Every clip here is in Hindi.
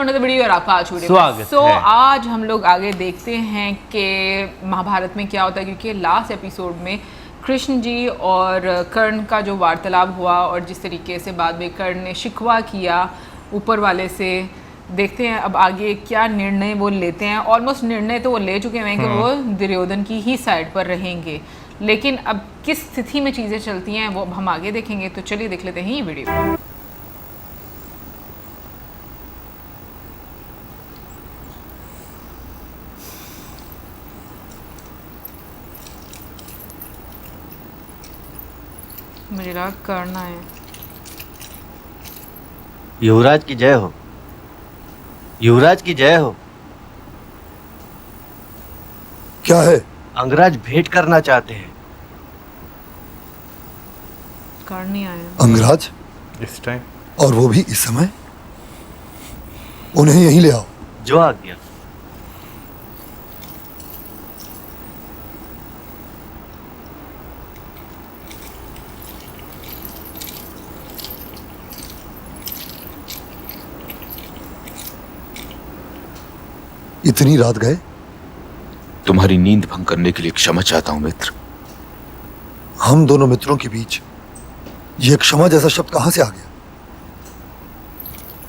अनदर वीडियो और आपका आज स्वागत है। आज हम लोग आगे देखते हैं कि महाभारत में क्या होता है, क्योंकि लास्ट एपिसोड में कृष्ण जी और कर्ण का जो वार्तालाप हुआ और जिस तरीके से बाद में कर्ण ने शिकवा किया ऊपर वाले से, देखते हैं अब आगे क्या निर्णय वो लेते हैं। ऑलमोस्ट निर्णय तो वो ले चुके हैं कि वो दुर्योधन की ही साइड पर रहेंगे, लेकिन अब किस स्थिति में चीज़ें चलती हैं वो अब हम आगे देखेंगे। तो चलिए देख लेते हैं ये वीडियो। मुझे लगा करना है। युवराज की जय हो, युवराज की जय हो। क्या है? अंगराज भेंट करना चाहते हैं। कर्ण नहीं आया अंगराज? इस टाइम और वो भी इस समय? उन्हें यहीं ले आओ। जो आ गया। इतनी रात गए? तुम्हारी नींद भंग करने के लिए क्षमा चाहता हूं मित्र। हम दोनों मित्रों के बीच ये क्षमा जैसा शब्द कहां से आ गया?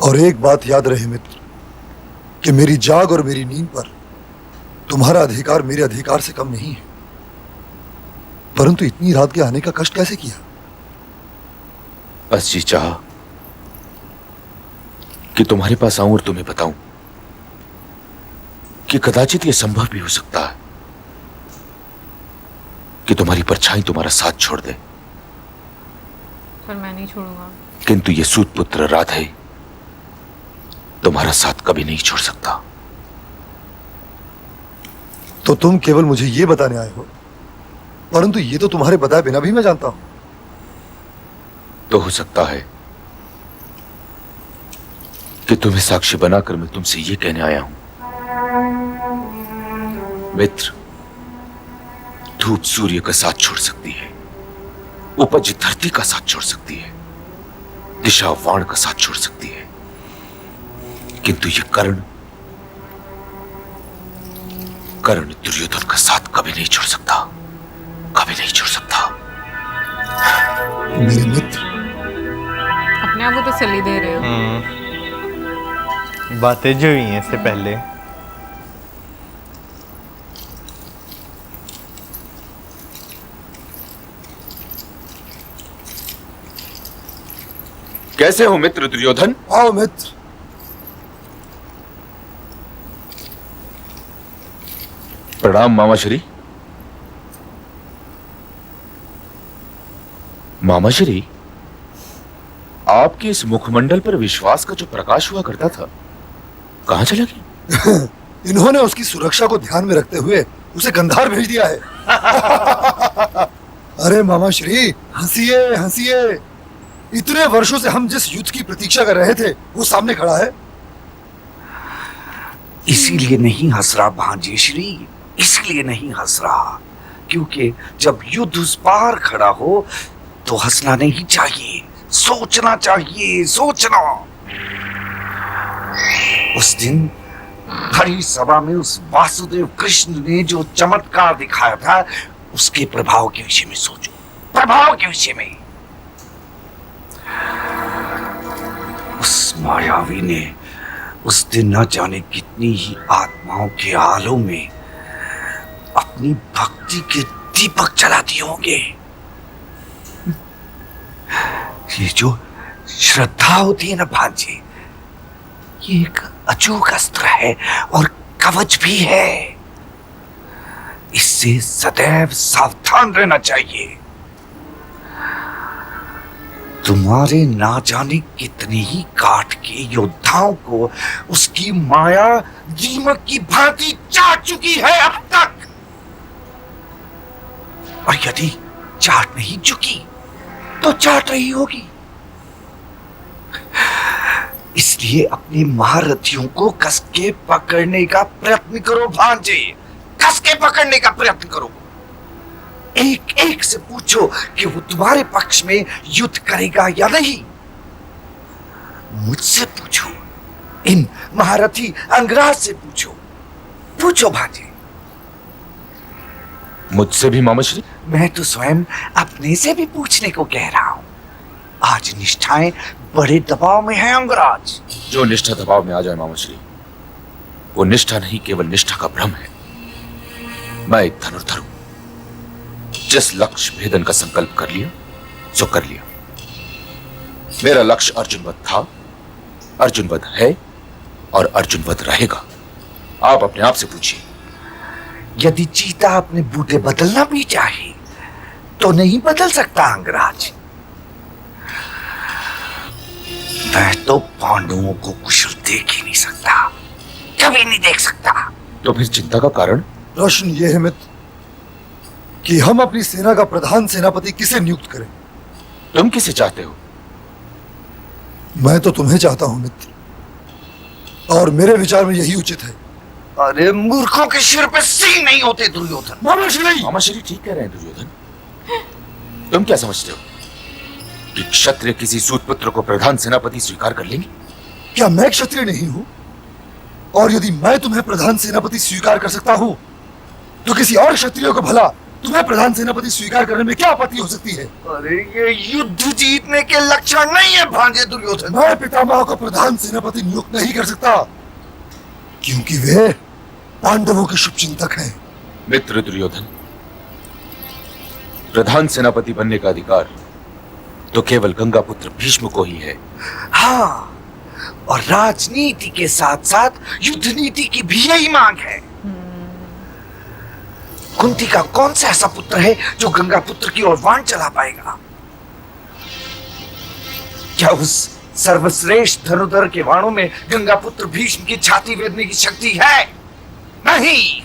और एक बात याद रहे मित्र, कि मेरी जाग और मेरी नींद पर तुम्हारा अधिकार मेरे अधिकार से कम नहीं है। परंतु इतनी रात के आने का कष्ट कैसे किया? बस जी चाहा कि तुम्हारे पास आऊं और तुम्हें बताऊं कि कदाचित यह संभव भी हो सकता है कि तुम्हारी परछाई तुम्हारा साथ छोड़ दे, पर मैं नहीं छोड़ूंगा। किंतु यह सूत पुत्र राधे तुम्हारा साथ कभी नहीं छोड़ सकता। तो तुम केवल मुझे ये बताने आए हो, परंतु ये तो तुम्हारे बताए बिना भी मैं जानता हूं। तो हो सकता है कि तुम्हें साक्षी बनाकर मैं तुमसे यह कहने आया हूं मित्र, धूप सूर्य का साथ छोड़ सकती है, उपज धरती का साथ छोड़ सकती है, दिशा वाण का साथ छोड़ सकती है, किंतु यह कर्ण दुर्योधन का साथ कभी नहीं छोड़ सकता, कभी नहीं छोड़ सकता। मेरे मित्र, अपने आप को तो सली दे रहे हो। बातें जो हुई हैं इससे पहले कैसे हो मित्र दुर्योधन? आओ मित्र। प्रणाम मामाश्री। मामाश्री, आपके इस मुखमंडल पर विश्वास का जो प्रकाश हुआ करता था, कहां चला गया? इन्होंने उसकी सुरक्षा को ध्यान में रखते हुए उसे गंधार भेज दिया है। अरे मामा श्री, हंसिए हंसिए। इतने वर्षों से हम जिस युद्ध की प्रतीक्षा कर रहे थे वो सामने खड़ा है। इसीलिए नहीं हंस रहा भांजे श्री, इसलिए नहीं हंस रहा क्योंकि जब युद्ध उस पार खड़ा हो तो हंसना नहीं चाहिए, सोचना चाहिए, सोचना। उस दिन भरी सभा में उस वासुदेव कृष्ण ने जो चमत्कार दिखाया था उसके प्रभाव के विषय में सोचो, प्रभाव के विषय में। उस मायावी ने उस दिन न जाने कितनी ही आत्माओं के आलों में अपनी भक्ति के दीपक जला दिए होंगे। ये जो श्रद्धा होती है ना भांजे, ये एक अचूक अस्त्र है और कवच भी है। इससे सदैव सावधान रहना चाहिए। तुम्हारे ना जाने कितने ही काट के योद्धाओं को उसकी माया दीमक की भांति चाट चुकी है अब तक, और यदि चाट नहीं चुकी तो चाट रही होगी। इसलिए अपने महारथियों को कस के पकड़ने का प्रयत्न करो भांजे, कस के पकड़ने का प्रयत्न करो। एक एक से पूछो कि वो तुम्हारे पक्ष में युद्ध करेगा या नहीं। मुझसे पूछो इन महारथी अंगराज से पूछो। पूछो भांजे। मुझसे भी मामाश्री? मैं तो स्वयं अपने से भी पूछने को कह रहा हूं। आज निष्ठाएं बड़े दबाव में है अंगराज। जो निष्ठा दबाव में आ जाए मामाश्री, वो निष्ठा नहीं, केवल निष्ठा का भ्रम है। मैं एक धनुर्धर हूं। जिस लक्ष्य भेदन का संकल्प कर लिया सो कर लिया। मेरा लक्ष्य अर्जुनवध था, अर्जुनवध है और अर्जुनवध रहेगा। आप अपने आप से पूछिए। यदि चीता अपने बूटे बदलना भी चाहे तो नहीं बदल सकता अंगराज। वह तो पांडवों को कुशल देख ही नहीं सकता, कभी नहीं देख सकता। तो फिर चिंता का कारण? प्रश्न ये है मित्र कि हम अपनी सेना का प्रधान सेनापति किसे नियुक्त करें। तुम किसे चाहते हो? मैं तो तुम्हें चाहता हूं मित्र, और मेरे विचार में यही उचित है। अरे मूर्खों के सिर पे सींग नहीं होते दुर्योधन। मामाश्री ठीक कह रहे हैं दुर्योधन। तुम क्या समझते हो कि क्षत्रिय किसी सूतपुत्र को प्रधान सेनापति स्वीकार कर लेंगे? क्या मैं क्षत्रिय नहीं हूं? और यदि मैं तुम्हें प्रधान सेनापति स्वीकार कर सकता हूं तो किसी और क्षत्रिय को भला तुम्हें प्रधान सेनापति स्वीकार करने में क्या आपत्ति हो सकती है? अरे ये युद्ध जीतने के लक्षण नहीं है भांजे दुर्योधन। मैं पितामह को प्रधान सेनापति नियुक्त नहीं कर सकता क्योंकि वे पांडवों के शुभचिंतक हैं। मित्र दुर्योधन, प्रधान सेनापति बनने का अधिकार तो केवल गंगापुत्र भीष्म को ही है। हाँ, और राजनीति के साथ साथ युद्ध नीति की भी यही मांग है। कुंती का कौन सा ऐसा पुत्र है जो गंगा पुत्र की ओर बाण चला पाएगा? क्या उस सर्वश्रेष्ठ धनुधर के बाणों में गंगा पुत्र भीष्म की छाती वेदने की शक्ति है? नहीं।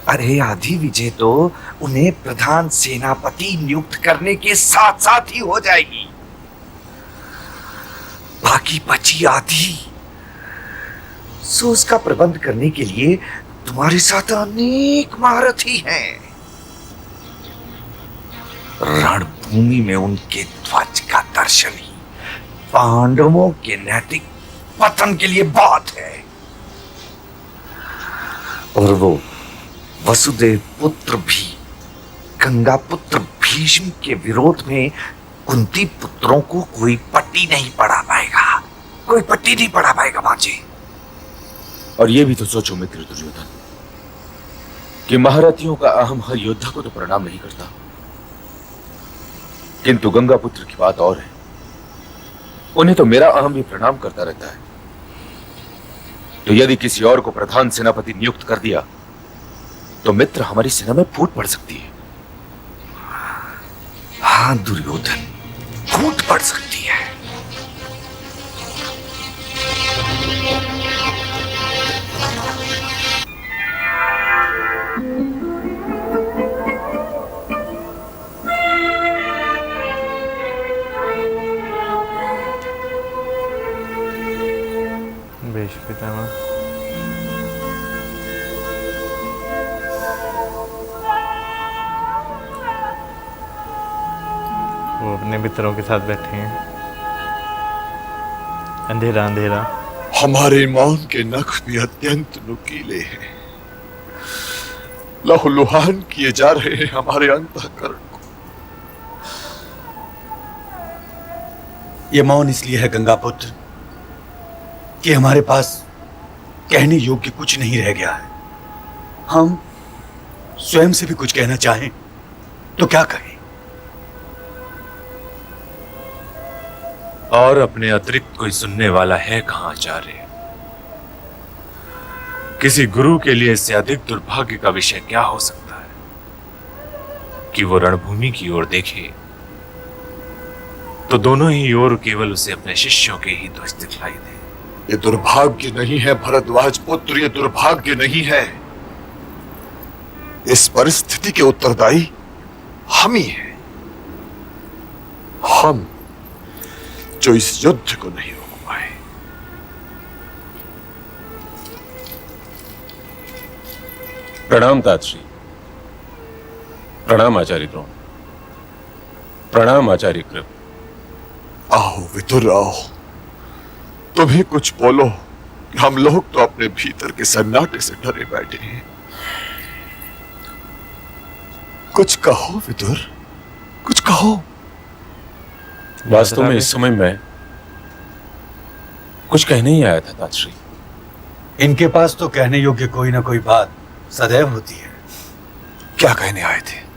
अरे आधी विजय तो उन्हें प्रधान सेनापति नियुक्त करने के साथ साथ ही हो जाएगी। बाकी बची आधी सो उसका प्रबंध करने के लिए तुम्हारे साथ अनेक महारथी हैं। रणभूमि में उनके ध्वज का दर्शन ही पांडवों के नैतिक पतन के लिए बात है। और वो वसुदेव पुत्र भी गंगा पुत्र भीष्म के विरोध में कुंती पुत्रों को कोई पट्टी नहीं पड़ा पाएगा, कोई पट्टी नहीं पड़ा पाएगा बाजी। और ये भी तो सोचो मित्र दुर्योधन कि महारथियों का अहम हर योद्धा को तो प्रणाम नहीं करता, किंतु गंगा पुत्र की बात और है। उन्हें तो मेरा अहम भी प्रणाम करता रहता है। तो यदि किसी और को प्रधान सेनापति नियुक्त कर दिया तो मित्र हमारी सेना में फूट पड़ सकती है। हाँ दुर्योधन, फूट पड़ सकती है। बेश पितामह। वो अपने मित्रों के साथ बैठे हैं। अंधेरा अंधेरा। हमारे मौन के नख भी अत्यंत नुकीले हैं, लहूलुहान किए जा रहे हैं हमारे अंतःकरण को। ये मौन इसलिए है गंगापुत्र कि हमारे पास कहने योग्य कुछ नहीं रह गया है। हम स्वयं से भी कुछ कहना चाहें तो क्या कहें? और अपने अतिरिक्त कोई सुनने वाला है कहां आचार्य? किसी गुरु के लिए इससे अधिक दुर्भाग्य का विषय क्या हो सकता है कि वो रणभूमि की ओर देखे तो दोनों ही ओर केवल उसे अपने शिष्यों के ही ध्वज दिखलाई दे। ये दुर्भाग्य नहीं है भरद्वाज पुत्र, ये दुर्भाग्य नहीं है। इस परिस्थिति के उत्तरदायी हम ही हैं। हम जो इस युद्ध को नहीं रोक पाए। प्रणाम तातश्री। प्रणाम आचार्य द्रोण। प्रणाम आचार्य कृप। आओ विदुर आओ। तुम ही कुछ बोलो। हम लोग तो अपने भीतर के सन्नाटे से डरे बैठे हैं। कुछ कहो विदुर, कुछ कहो। वास्तव में इस समय मैं कुछ कहने ही आया था ताजश्री। इनके पास तो कहने योग्य कोई ना कोई बात सदैव होती है। क्या कहने आए थे?